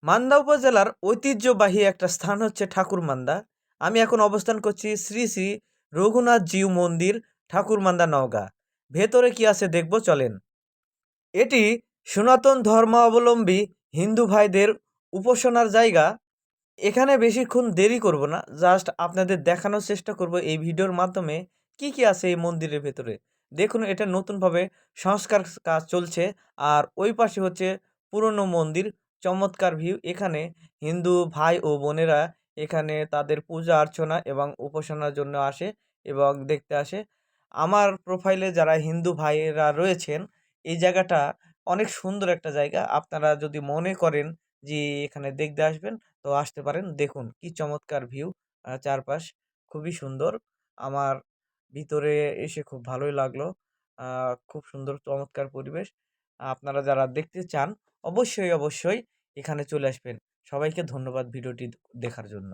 মান্দা উপজেলার ঐতিহ্যবাহী একটা স্থান হচ্ছে ঠাকুরমান্দা। আমি এখন অবস্থান করছি শ্রী শ্রী রঘুনাথ জিউ মন্দির, ঠাকুরমান্দা, নওগাঁ। ভেতরে কি আছে দেখব, চলেন। এটি সনাতন ধর্মাবলম্বী হিন্দু ভাইদের উপাসনার জায়গা। এখানে বেশিক্ষণ দেরি করব না, জাস্ট আপনাদের দেখানোর চেষ্টা করব এই ভিডিওর মাধ্যমে কি কি আছে এই মন্দিরের ভেতরে। দেখুন, এটা নতুনভাবে সংস্কার কাজ চলছে। আর ওই পাশে হচ্ছে পুরনো মন্দির। চমৎকার ভিউ। এখানে হিন্দু ভাই ও বোনেরা এখানে তাদের পূজা অর্চনা এবং উপাসনার জন্য আসে এবং দেখতে আসে। আমার প্রোফাইলে যারা হিন্দু ভাইয়েরা রয়েছেন, এই জায়গাটা অনেক সুন্দর একটা জায়গা। আপনারা যদি মনে করেন যে এখানে দেখতে আসবেন, তো আসতে পারেন। দেখুন কি চমৎকার ভিউ, চারপাশ খুবই সুন্দর। আমার ভিতরে এসে খুব ভালোই লাগলো। খুব সুন্দর চমৎকার পরিবেশ। আপনারা যারা দেখতে চান, অবশ্যই এখানে চলে আসবেন। সবাইকে ধন্যবাদ ভিডিওটি দেখার জন্য।